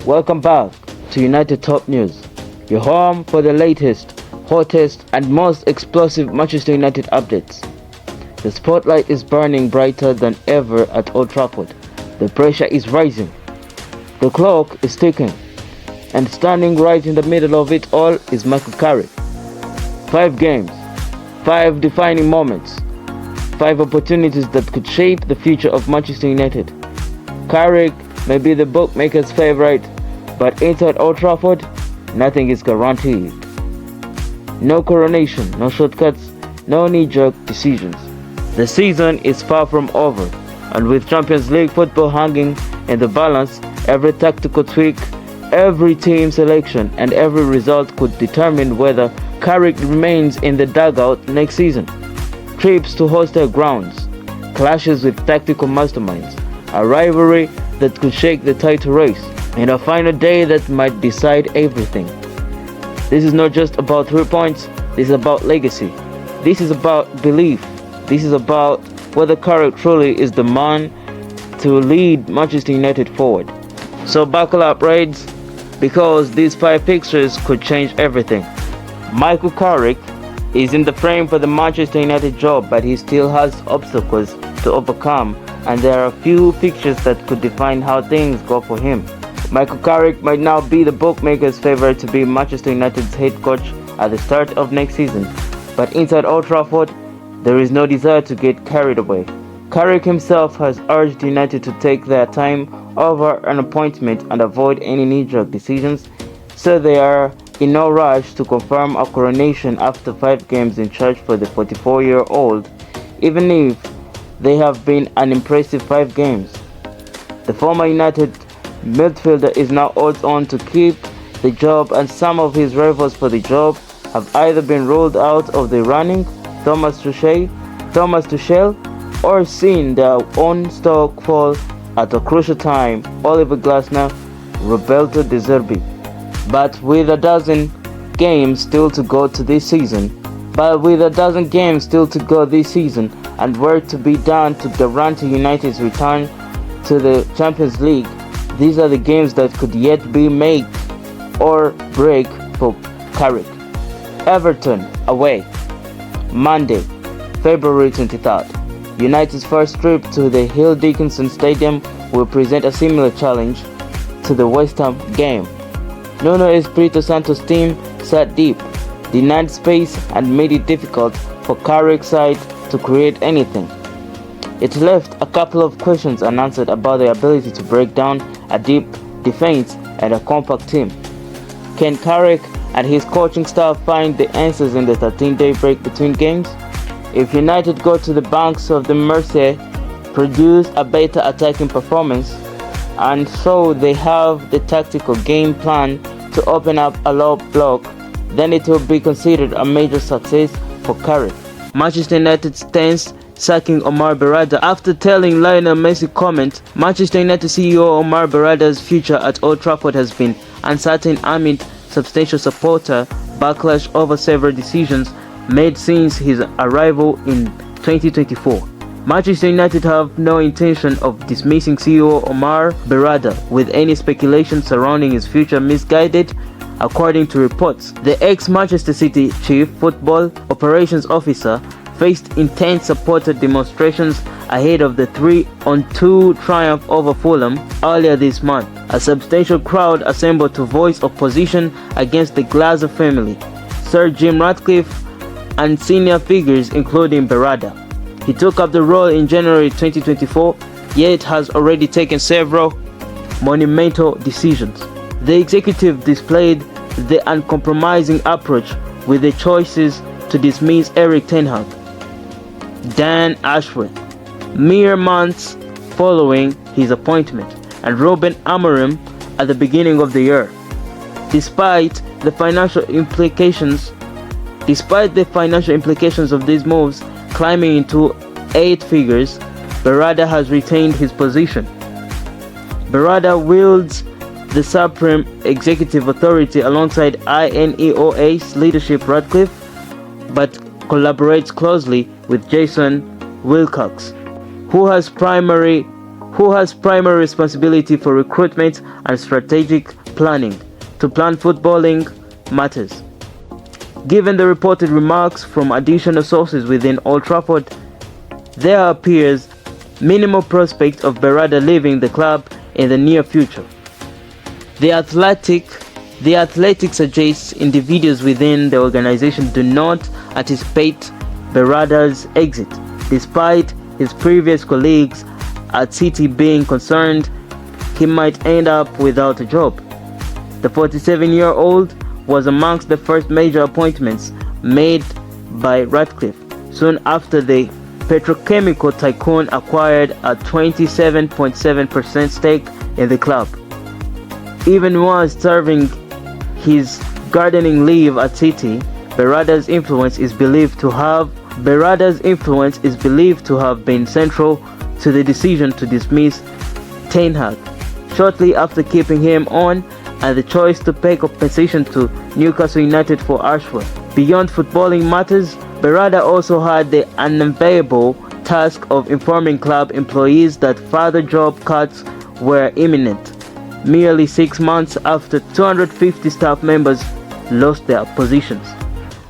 Welcome back to United Top News, your home for the latest, hottest and most explosive Manchester United updates. The spotlight is burning brighter than ever at Old Trafford. The pressure is rising. The clock is ticking. And standing right in the middle of it all is Michael Carrick. 5 games, 5 defining moments, 5 opportunities that could shape the future of Manchester United. Carrick may be the bookmaker's favorite, but inside Old Trafford, nothing is guaranteed. No coronation, no shortcuts, no knee-jerk decisions. The season is far from over, and with Champions League football hanging in the balance, every tactical tweak, every team selection, and every result could determine whether Carrick remains in the dugout next season. Trips to hostile grounds, clashes with tactical masterminds, a rivalry that could shake the title race, and a final day that might decide everything. This is not just about 3 points, this is about legacy. This is about belief. This is about whether Carrick truly is the man to lead Manchester United forward. So buckle up, Reds, because these 5 fixtures could change everything. Michael Carrick is in the frame for the Manchester United job, but he still has obstacles to overcome, and there are a few fixtures that could define how things go for him. Michael Carrick might now be the bookmaker's favorite to be Manchester United's head coach at the start of next season, but inside Old Trafford, there is no desire to get carried away. Carrick himself has urged United to take their time over an appointment and avoid any knee-jerk decisions, so they are in no rush to confirm a coronation after 5 games in charge for the 44-year-old, even if they have been an impressive 5 games. The former United midfielder is now odds on to keep the job, and some of his rivals for the job have either been ruled out of the running, Thomas Tuchel, or seen their own stock fall at a crucial time, Oliver Glasner, Roberto De Zerbi. But with a dozen games still to go this season, and work to be done to guarantee United's return to the Champions League, these are the games that could yet be make or break for Carrick. Everton away, Monday, February 23rd. United's first trip to the Hill Dickinson Stadium will present a similar challenge to the West Ham game. Nuno Espirito Santo's team sat deep, denied space, and made it difficult for Carrick's side to create anything. It left a couple of questions unanswered about their ability to break down a deep defense and a compact team. Can Carrick and his coaching staff find the answers in the 13-day break between games? If United go to the banks of the Mersey, produce a better attacking performance, and so they have the tactical game plan to open up a low block, then it will be considered a major success for Carrick. Manchester United stands sacking Omar Berrada after telling Lionel Messi comment, Manchester United CEO Omar Berrada's future at Old Trafford has been uncertain amid substantial supporter backlash over several decisions made since his arrival in 2024. Manchester United have no intention of dismissing CEO Omar Berrada, with any speculation surrounding his future misguided. According to reports, the ex-Manchester City Chief Football Operations Officer faced intense supporter demonstrations ahead of the 3-2 triumph over Fulham earlier this month. A substantial crowd assembled to voice opposition against the Glazer family, Sir Jim Ratcliffe, and senior figures including Berrada. He took up the role in January 2024, yet has already taken several monumental decisions. The executive displayed the uncompromising approach with the choices to dismiss Erik ten Hag, Dan Ashworth, mere months following his appointment, and Ruben Amorim at the beginning of the year. Despite the financial implications of these moves climbing into 8 figures, Berrada has retained his position. Berrada wields the supreme executive authority alongside INEOA's leadership Ratcliffe, but collaborates closely with Jason Wilcox, who who has primary responsibility for recruitment and strategic planning to plan footballing matters. Given the reported remarks from additional sources within Old Trafford, there appears minimal prospect of Berrada leaving the club in the near future. The Athletic suggests individuals within the organization do not anticipate Berrada's exit, despite his previous colleagues at City being concerned he might end up without a job. The 47-year-old was amongst the first major appointments made by Ratcliffe soon after the petrochemical tycoon acquired a 27.7% stake in the club. Even while serving his gardening leave at City, Berrada's influence is believed to have been central to the decision to dismiss Ten Hag shortly after keeping him on, and the choice to pay compensation to Newcastle United for Ashworth. Beyond footballing matters, Berrada also had the unenviable task of informing club employees that further job cuts were imminent, merely 6 months after 250 staff members lost their positions.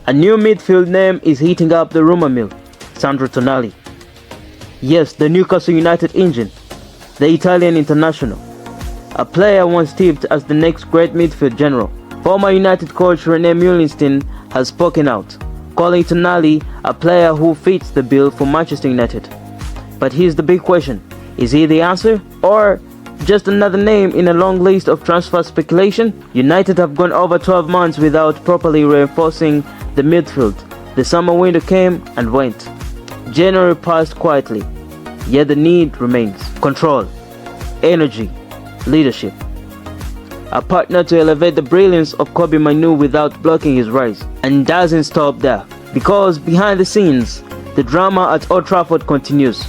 A new midfield name is heating up the rumour mill: Sandro Tonali. Yes, the Newcastle United engine, the Italian international, a player once tipped as the next great midfield general. Former United coach Ruben Amorim has spoken out, calling Tonali a player who fits the bill for Manchester United. But here's the big question: is he the answer, or just another name in a long list of transfer speculation? United have gone over 12 months without properly reinforcing the midfield. The summer window came and went. January passed quietly, yet the need remains. Control, energy, leadership. A partner to elevate the brilliance of Kobbie Mainoo without blocking his rise. And doesn't stop there, because behind the scenes, the drama at Old Trafford continues.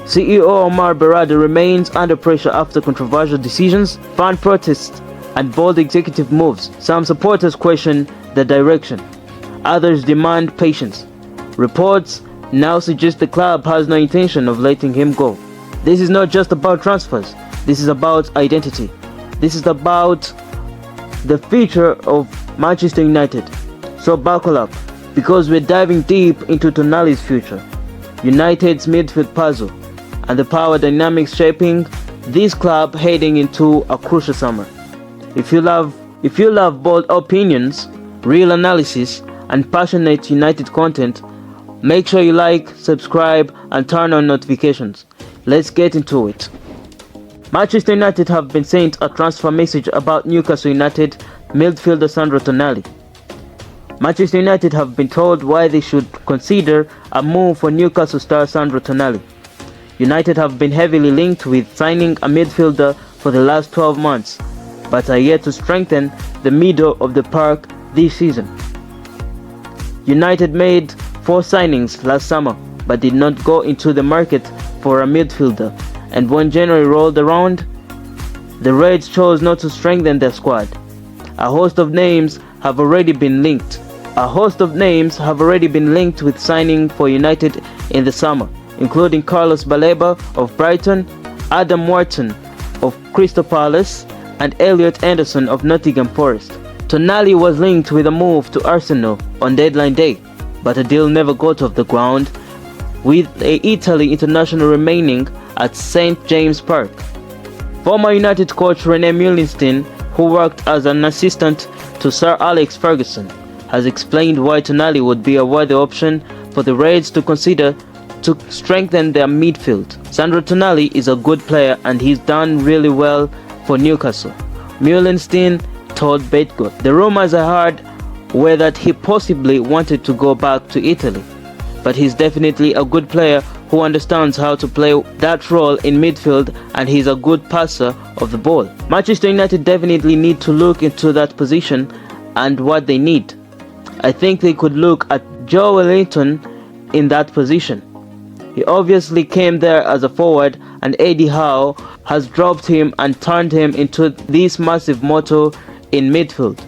CEO Omar Berrada remains under pressure after controversial decisions, fan protests, and bold executive moves. Some supporters question the direction. Others demand patience. Reports now suggest the club has no intention of letting him go. This is not just about transfers. This is about identity. This is about the future of Manchester United. So buckle up, because we're diving deep into Tonali's future, United's midfield puzzle, and the power dynamics shaping this club heading into a crucial summer. If you love bold opinions, real analysis, and passionate United content, make sure you like, subscribe, and turn on notifications. Let's get into it. Manchester United have been sent a transfer message about Newcastle United midfielder Sandro Tonali. Manchester United have been told why they should consider a move for Newcastle star Sandro Tonali. United have been heavily linked with signing a midfielder for the last 12 months, but are yet to strengthen the middle of the park this season. United made 4 signings last summer, but did not go into the market for a midfielder, and when January rolled around, the Reds chose not to strengthen their squad. A host of names have already been linked with signing for United in the summer, including Carlos Baleba of Brighton, Adam Wharton of Crystal Palace, and Elliot Anderson of Nottingham Forest. Tonali was linked with a move to Arsenal on deadline day, but a deal never got off the ground, with the Italy international remaining at St. James Park. Former United coach Ruben Amorim, who worked as an assistant to Sir Alex Ferguson, has explained why Tonali would be a worthy option for the Reds to consider to strengthen their midfield. Sandro Tonali is a good player and he's done really well for Newcastle, Amorim told Betgood. The rumors I heard were that he possibly wanted to go back to Italy, but he's definitely a good player who understands how to play that role in midfield, and he's a good passer of the ball. Manchester United definitely need to look into that position and what they need. I think they could look at Joe Wellington in that position. He obviously came there as a forward, and Eddie Howe has dropped him and turned him into this massive motor in midfield.